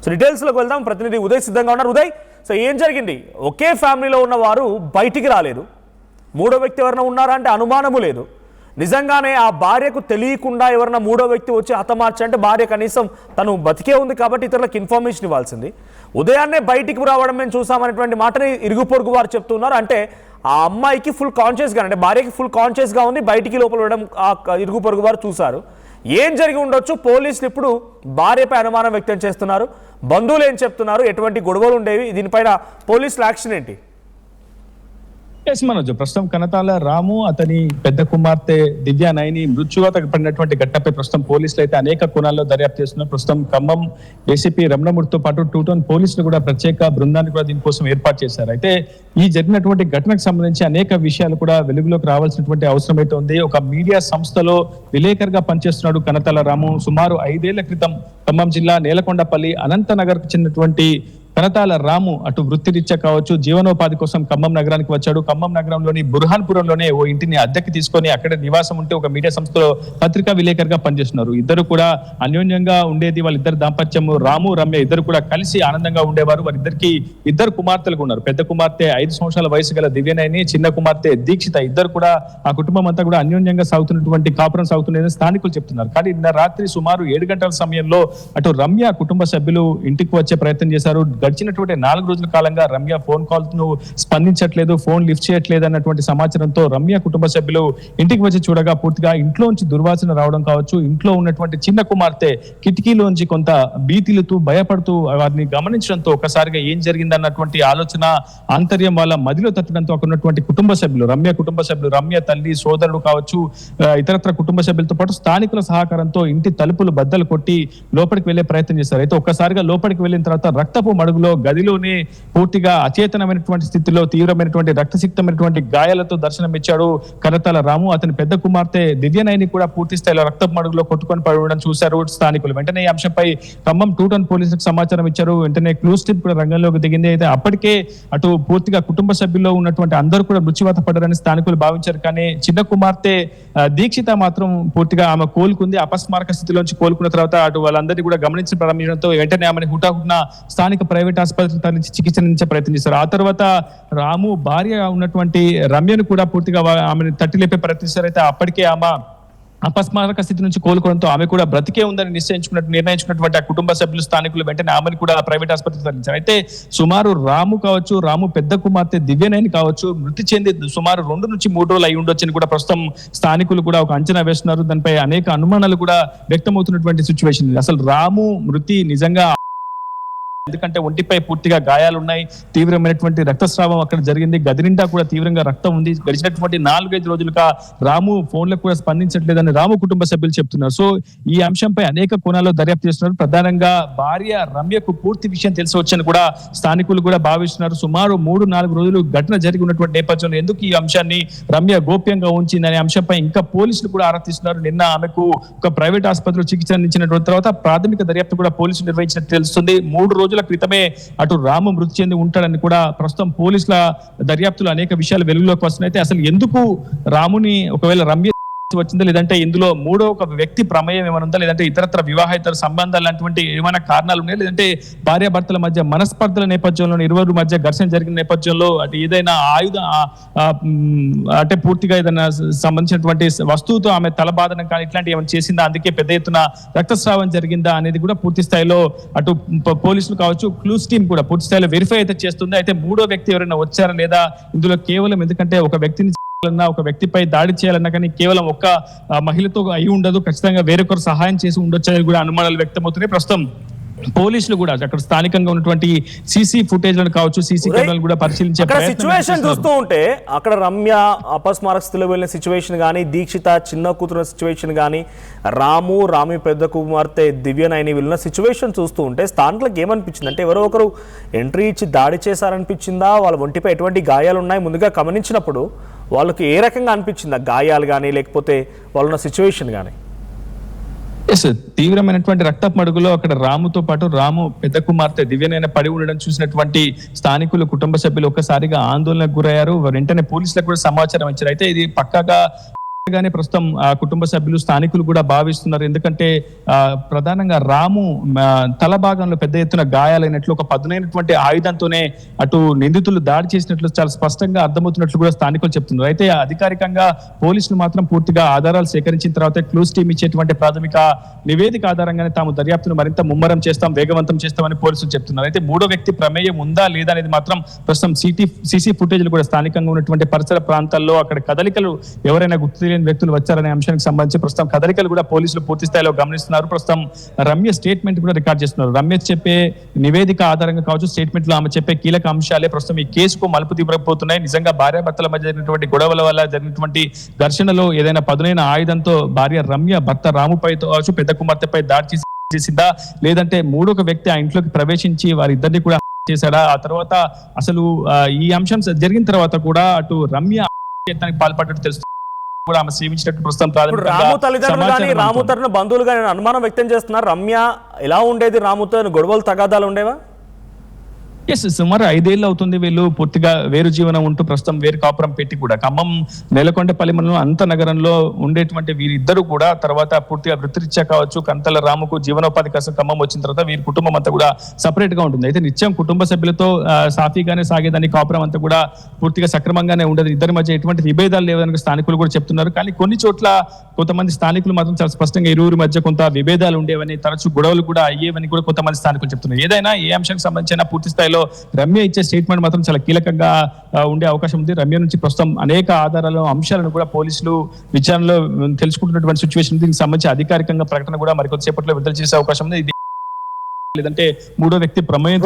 So డీటెయిల్స్లోకి వెళ్దాం. ప్రతినిధి ఉదయ్ సిద్ధంగా ఉన్నారు. ఉదయ్, సో ఏం జరిగింది? ఒకే ఫ్యామిలీలో ఉన్న వారు బయటికి రాలేదు, మూడో వ్యక్తి ఎవరైనా ఉన్నారా అంటే అనుమానము లేదు. నిజంగానే ఆ భార్యకు తెలియకుండా ఎవరైనా మూడో వ్యక్తి వచ్చి హతమార్చంటే భార్య కనీసం తను బతికే ఉంది కాబట్టి ఇతరులకు ఇన్ఫర్మేషన్ ఇవ్వాల్సింది. ఉదయాన్నే బయటికి రావడం మేము చూసామనేటువంటి మాటని ఇరుగు పొరుగు వారు చెప్తున్నారు. అంటే ఆ అమ్మాయికి ఫుల్ కాన్షియస్గా, అంటే భార్యకి ఫుల్ కాన్షియస్గా ఉంది, బయటికి లోపల వెళ్ళడం ఆ ఇరుగు పొరుగు వారు చూశారు. ఏం జరిగి ఉండొచ్చు? పోలీసులు ఇప్పుడు భార్యపై అనుమానం వ్యక్తం చేస్తున్నారు. బంధువులు ఏం చెప్తున్నారు? ఎటువంటి గొడవలు ఉండేవి? దీనిపైన పోలీసుల యాక్షన్ ఏంటి? మనోజ్, ప్రస్తుతం కనతాల రాము అతని పెద్ద కుమార్తె దివ్య నయని మృత్యువాత పడినటువంటి ఘటనపై ప్రస్తుతం పోలీసులు అయితే అనేక కోణాల్లో దర్యాప్తు చేస్తున్నారు. ప్రస్తుతం ఖమ్మం ఏసీపీ రమణమూర్తితో పాటు 2 టౌన్ పోలీసులు కూడా ప్రత్యేక బృందాన్ని కూడా దీనికోసం ఏర్పాటు చేశారు. అయితే ఈ జరిగినటువంటి ఘటనకు సంబంధించి అనేక విషయాలు కూడా వెలుగులోకి రావాల్సినటువంటి అవసరం అయితే ఉంది. ఒక మీడియా సంస్థలో విలేకరుగా పనిచేస్తున్నాడు కనతాల రాము. సుమారు 5 ఏళ్ల క్రితం ఖమ్మం జిల్లా నేలకొండపల్లి అనంతనగర్ కు చెందినటువంటి కనతాల రాము అటు వృత్తిరీత్యా కావచ్చు, జీవనోపాధి కోసం ఖమ్మం నగరానికి వచ్చాడు. ఖమ్మం నగరంలోని బుర్హాన్పురంలోనే ఓ ఇంటిని అద్దెకి తీసుకొని అక్కడ నివాసం ఉంటే ఒక మీడియా సంస్థలో పత్రికా విలేకరుగా పనిచేస్తున్నారు. ఇద్దరు కూడా అన్యోన్యంగా ఉండేది. వాళ్ళిద్దరు దాంపత్యం రాము రమ్య ఇద్దరు కూడా కలిసి ఆనందంగా ఉండేవారు. వారిద్దరికి 2 కుమార్తెలు ఉన్నారు. పెద్ద కుమార్తె 5 సంవత్సరాల వయసు గల దివ్యనయని, చిన్న కుమార్తె దీక్షిత. ఇద్దరు కూడా ఆ కుటుంబం అంతా కూడా అన్యోన్యంగా సాగుతున్నటువంటి కాపురం సాగుతుందని స్థానికులు చెప్తున్నారు. కానీ నిన్న రాత్రి సుమారు 7 గంటల సమయంలో అటు రమ్య కుటుంబ సభ్యులు ఇంటికి వచ్చే ప్రయత్నం చేశారు. గడిచినటువంటి 4 రోజుల కాలంగా రమ్య ఫోన్ కాల్ ను స్పందించట్లేదు, ఫోన్ లిఫ్ట్ చేయట్లేదు అన్నటువంటి సమాచారంతో రమ్య కుటుంబ సభ్యులు ఇంటికి వచ్చి చూడగా పూర్తిగా ఇంట్లోంచి దుర్వాసన రావడం కావచ్చు, ఇంట్లో ఉన్నటువంటి చిన్న కుమార్తె కిటికీలోంచి కొంత భీతిలుతూ భయపడుతూ వారిని గమనించడంతో ఒకసారిగా ఏం జరిగిందన్నటువంటి ఆలోచన ఆంతర్యం వాళ్ళ మదిలో తట్టడంతో అక్కడ ఉన్నటువంటి కుటుంబ సభ్యులు, రమ్య కుటుంబ సభ్యులు, రమ్య తల్లి, సోదరుడు కావచ్చు, ఇతరత్ర కుటుంబ సభ్యులతో పాటు స్థానికుల సహకారంతో ఇంటి తలుపులు బద్దలు కొట్టి లోపలికి వెళ్లే ప్రయత్నం చేశారు. అయితే ఒక్కసారిగా లోపలికి వెళ్ళిన తర్వాత రక్తపు మడుగులో గదిలోనే పూర్తిగా అచేతనమైనటువంటి స్థితిలో తీవ్రమైనటువంటి రక్తసిక్తమైనటువంటి గాయాలతో దర్శనం ఇచ్చాడు కనతాల రాము. అతని పెద్ద కుమార్తె దివ్యనయని కూడా పూర్తి స్థాయిలో రక్తపు మడుగులో కొట్టుకొని పడడం చూశారు స్థానికులు. వెంటనే ఈ అంశంపై ఖమ్మం 2 టౌన్ పోలీసులకు సమాచారం ఇచ్చారు. వెంటనే క్లూస్ టీమ్ కూడా రంగంలోకి దిగింది. అయితే అప్పటికే అటు పూర్తిగా కుటుంబ సభ్యుల్లో ఉన్నటువంటి అందరూ కూడా మృత్యువాత పడ్డారని స్థానికులు భావించారు. కానీ చిన్న కుమార్తె దీక్షిత మాత్రం పూర్తిగా ఆమె కోలుకుంది. అపస్మారక స్థితిలోంచి కోలుకున్న తర్వాత అటు వాళ్ళందరినీ కూడా గమనించి ప్రారంభించడంతో వెంటనే ఆమెను హుటాహుటిన స్థానిక ప్రైవేట్ ఆసుపత్రికి తరలించి చికిత్స అందించే ప్రయత్నం చేశారు. ఆ తర్వాత రాము భార్య ఉన్నటువంటి రమ్యను కూడా పూర్తిగా ఆమెను తట్టి లేపే ప్రయత్నిస్తారు. అయితే అప్పటికే ఆమె అపస్మారక స్థితి నుంచి కోలుకోవడంతో ఆమె కూడా బ్రతికే ఉందని నిర్ణయించుకున్నటువంటి ఆ కుటుంబ సభ్యులు, స్థానికులు వెంటనే ఆమెను కూడా ప్రైవేట్ ఆసుపత్రికి తరలించారు. అయితే సుమారు రాము కావచ్చు, రాము పెద్ద కుమార్తె దివ్యనయని కావచ్చు మృతి చెంది సుమారు 2 నుంచి 3 రోజులు అయి ఉండొచ్చని కూడా ప్రస్తుతం స్థానికులు కూడా ఒక అంచనా వేస్తున్నారు. దానిపై అనేక అనుమానాలు కూడా వ్యక్తమవుతున్నటువంటి సిచ్యువేషన్. అసలు రాము మృతి నిజంగా, ఎందుకంటే ఒంటిపై పూర్తిగా గాయాలు ఉన్నాయి, తీవ్రమైనటువంటి రక్తస్రావం అక్కడ జరిగింది, గది నిండా కూడా తీవ్రంగా రక్తం ఉంది. గడిచినటువంటి 4-5 రోజులుగా రాము ఫోన్లకు కూడా స్పందించట్లేదని రాము కుటుంబ సభ్యులు చెప్తున్నారు. సో ఈ అంశంపై అనేక కోణాల్లో దర్యాప్తు చేస్తున్నారు. ప్రధానంగా భార్య రమ్యకు పూర్తి విషయం తెలిసి వచ్చని కూడా స్థానికులు కూడా భావిస్తున్నారు. సుమారు 3-4 రోజులు ఘటన జరిగి ఉన్నటువంటి నేపథ్యంలో ఎందుకు ఈ అంశాన్ని రమ్య గోప్యంగా ఉంచిందనే అంశంపై ఇంకా పోలీసులు కూడా ఆరా తీస్తున్నారు. నిన్న ఆమెకు ఒక ప్రైవేట్ ఆసుపత్రిలో చికిత్స అందించిన తర్వాత ప్రాథమిక దర్యాప్తు కూడా పోలీసులు నిర్వహించినట్టు తెలుస్తుంది. 3 రోజుల క్రితమే అటు రాము మృతి చెంది ఉంటాడని కూడా ప్రస్తుతం పోలీసుల దర్యాప్తులు అనేక విషయాలు వెలుగులోకి వస్తున్నాయి. అయితే అసలు ఎందుకు రాముని ఒకవేళ రమ్య వచ్చిందా, లేదంటే ఇందులో మూడో ఒక వ్యక్తి ప్రమేయం ఏమైనా ఉందా, లేదంటే ఇతరత్ర వివాహేతర సంబంధాలు లాంటి ఏమైనా కారణాలు ఉన్నాయా, లేదంటే భార్యాభర్తల మధ్య మనస్పర్ధల నేపథ్యంలో ఇరువురి మధ్య ఘర్షణ జరిగిన నేపథ్యంలో అటు ఏదైనా అంటే పూర్తిగా ఏదైనా సంబంధించినటువంటి వస్తువుతో ఆమె తలబాదనం కానీ ఇట్లాంటి ఏమైనా చేసిందా, అందుకే పెద్ద ఎత్తున రక్తస్రావం జరిగిందా అనేది కూడా పూర్తి స్థాయిలో అటు పోలీసులు కావచ్చు, క్లూస్ టీమ్ కూడా పూర్తి స్థాయిలో వెరిఫై అయితే చేస్తుంది. అయితే మూడో వ్యక్తి ఎవరైనా వచ్చారా లేదా, ఇందులో కేవలం ఎందుకంటే ఒక వ్యక్తిని ఒక వ్యక్తిపై దాడి చేయాలన్నా కానీ కేవలం ఒక్క మహిళతో అయి ఉండదు, ఖచ్చితంగా వేరొకరు సహాయం చేసి ఉండొచ్చు అనేది కూడా అనుమానాలు వ్యక్తమవుతున్నాయి. ప్రస్తుతం పోలీసులు కూడా అక్కడ స్థానికంగా ఉన్నటువంటి సీసీ ఫుటేజ్ కావచ్చు, సీసీ కెమెరాలు కూడా పరిశీలించే సిచ్యువేషన్ చూస్తూ ఉంటే అక్కడ రమ్య అపస్మారక స్థితిలో వెళ్ళిన సిచ్యువేషన్ కానీ, దీక్షిత చిన్న కూతురు సిచ్యువేషన్ కానీ, రాము పెద్ద కుమార్తె దివ్యనయని వెళ్ళిన సిచ్యువేషన్ చూస్తూ ఉంటే స్థానికులకు ఏమనిపించింది అంటే ఎవరో ఒకరు ఎంట్రీ ఇచ్చి దాడి చేశారనిపించిందా, వాళ్ళ ఒంటిపై ఎటువంటి గాయాలు ఉన్నాయి ముందుగా గమనించినప్పుడు వాళ్ళకి ఏ రకంగా అనిపించిందా, గాయాలు కానీ లేకపోతే వాళ్ళున్న సిచ్యువేషన్ కానీ? తీవ్రమైనటువంటి రక్తపు మడుగులో అక్కడ రాముతో పాటు రాము పెద్ద కుమార్తె దివ్యనైన పడి ఉండడం చూసినటువంటి స్థానికులు, కుటుంబ సభ్యులు ఒక్కసారిగా ఆందోళనకు గురయ్యారు. వెంటనే పోలీసులకు కూడా సమాచారం ఇచ్చారు. అయితే ఇది పక్కాగా గానే ప్రస్తుతం కుటుంబ సభ్యులు స్థానికులు కూడా భావిస్తున్నారు. ఎందుకంటే ప్రధానంగా రాము తల భాగంలో పెద్ద ఎత్తున గాయాలైనట్లు, ఒక పదునైనటువంటి ఆయుధంతోనే అటు నిందితులు దాడి చేసినట్లు చాలా స్పష్టంగా అర్థమవుతున్నట్లు కూడా స్థానికులు చెప్తున్నారు. అయితే అధికారికంగా పోలీసులు మాత్రం పూర్తిగా ఆధారాలు సేకరించిన తర్వాత క్లూస్ టీమ్ ఇచ్చేటువంటి ప్రాథమిక నివేదిక ఆధారంగానే తాము దర్యాప్తును మరింత ముమ్మరం చేస్తాం, వేగవంతం చేస్తామని పోలీసులు చెప్తున్నారు. అయితే మూడో వ్యక్తి ప్రమేయం ఉందా లేదా అనేది మాత్రం ప్రస్తుతం సీసీ ఫుటేజ్లు కూడా స్థానికంగా ఉన్నటువంటి పరిసర ప్రాంతాల్లో అక్కడ కదలికలు ఎవరైనా గుర్తు తెలియని వ్యక్తులు వచ్చారనే అంశానికి సంబంధించి ప్రస్తుతం కదలికలు కూడా పోలీసులు పూర్తి స్థాయిలో గమనిస్తున్నారు. ప్రస్తుతం రమ్య స్టేట్మెంట్ కూడా రికార్డ్ చేస్తున్నారు. రమ్య చెప్పే నివేదిక ఆధారంగా కావచ్చు, స్టేట్మెంట్ లో ఆమె చెప్పే కీలక అంశాలే ప్రస్తుతం ఈ కేసుకు మలుపు తిప్పకపోతున్నాయి. నిజంగా భార్యాభర్తల మధ్య జరిగినటువంటి గొడవల వల్ల జరిగినటువంటి ఘర్షణలో ఏదైనా పదునైన ఆయుధంతో భార్య రమ్య భర్త రాముపై కావచ్చు, పెద్ద కుమార్తెపై దాడి చేసిందా, లేదంటే మూడొక వ్యక్తి ఆ ఇంట్లోకి ప్రవేశించి వారిద్దరిని కూడా చేశాడా, ఆ తర్వాత అసలు ఈ అంశం జరిగిన తర్వాత కూడా అటు రమ్య పాల్పడ్డట్టు తెలుస్తుంది కూడా ఆమె సేవించినట్టు ప్రస్తుతం రాము తల్లిదండ్రులు కానీ రాము తరఫున బంధువులు కానీ అనుమానం వ్యక్తం చేస్తున్నారు. రమ్య ఎలా ఉండేది, రాముతో గొడవలు తగాదాలు ఉండేవా? సుమారు 5 ఏళ్ళు అవుతుంది వీళ్ళు పూర్తిగా వేరు జీవనం ఉంటూ ప్రస్తుతం వేరు కాపురం పెట్టి కూడా ఖమ్మం నేలకొండపల్లి మండలం అంత నగరంలో ఉండేటువంటి వీరిద్దరు కూడా తర్వాత పూర్తిగా వృత్తిరీత్యా కావచ్చు, కంతల రాముకు జీవనోపాధి కోసం ఖమ్మం వచ్చిన తర్వాత వీరి కుటుంబం అంతా కూడా సపరేట్ గా ఉంటుంది. అయితే నిత్యం కుటుంబ సభ్యులతో సాఫీగానే సాగేదాన్ని కాపురం అంతా కూడా పూర్తిగా సక్రమంగానే ఉండదు. ఇద్దరి మధ్య ఎటువంటి విభేదాలు లేవని స్థానికులు కూడా చెప్తున్నారు. కానీ కొన్ని చోట్ల కొంతమంది స్థానికులు మాత్రం చాలా స్పష్టంగా ఇరువురి మధ్య కొంత విభేదాలు ఉండేవని, తరచూ గొడవలు కూడా అయ్యేవని కూడా కొంతమంది స్థానికులు చెప్తున్నారు. ఏదైనా ఏ అంశానికి సంబంధించిన పూర్తి స్థాయిలో రమ్య ఇచ్చే స్టేట్మెంట్ మాత్రం చాలా కీలకంగా ఉండే అవకాశం ఉంది. రమ్య నుంచి ప్రస్తుతం అనేక ఆధారాలు, అంశాలను కూడా పోలీసులు విచారణలో తెలుసుకుంటున్నటువంటి సిచ్యువేషన్. దీనికి సంబంధించి అధికారికంగా ప్రకటన కూడా మరికొద్దిసేపట్లో విడుదల చేసే అవకాశం ఉంది. ఇది లేదంటే మూడో వ్యక్తి ప్రమేయం,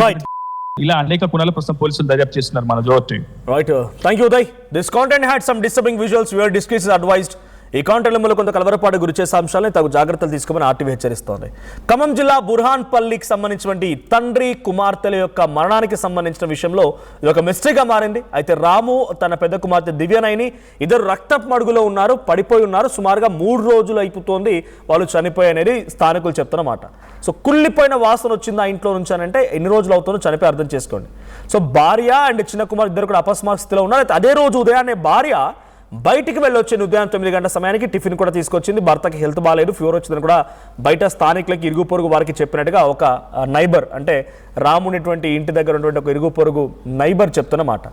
ఇలా అనేక కోణాలు ప్రస్తుతం పోలీసులు దర్యాప్తు చేస్తున్నారు. మన జోటి right. Thank you Uday. This content had some disturbing visuals. Viewer discretion advised. ఈ కాంటెంట్లో కొంత కలవరపాటు గురి చేసే అంశాలను తగు జాగ్రత్తలు తీసుకోమని ఆర్టీవీ హెచ్చరిస్తోంది. ఖమ్మం జిల్లా బుర్హాన్పల్లికి సంబంధించినటువంటి తండ్రి కుమార్తెల యొక్క మరణానికి సంబంధించిన విషయంలో ఇది ఒక మిస్టరీగా మారింది. అయితే రాము తన పెద్ద కుమార్తె దివ్యనైని ఇద్దరు రక్తపు మడుగులో ఉన్నారు, పడిపోయి ఉన్నారు. సుమారుగా 3 రోజులు అయిపోతుంది వాళ్ళు చనిపోయాయనేది స్థానికులు చెప్తున్నమాట. సో కుళ్ళిపోయిన వాసన వచ్చింది ఆ ఇంట్లో నుంచి అని అంటే ఎన్ని రోజులు అవుతుందో చనిపోయి అర్థం చేసుకోండి. సో భార్య అండ్ చిన్న కుమార్ ఇద్దరు కూడా అపస్మారక స్థితిలో ఉన్నారు. అయితే అదే రోజు ఉదయాన్నే భార్య బయటికి వెళ్ళొచ్చింది. ఉదయం 9 గంటల సమయానికి టిఫిన్ కూడా తీసుకొచ్చింది. భర్తకి హెల్త్ బాగాలేదు, ఫీవర్ వచ్చిందని కూడా బయట స్థానికులకి ఇరుగు పొరుగు వారికి చెప్పినట్టుగా ఒక నైబర్, అంటే రామునిటువంటి ఇంటి దగ్గర ఉన్నటువంటి ఒక ఇరుగు పొరుగు నైబర్ చెప్తున్నమాట.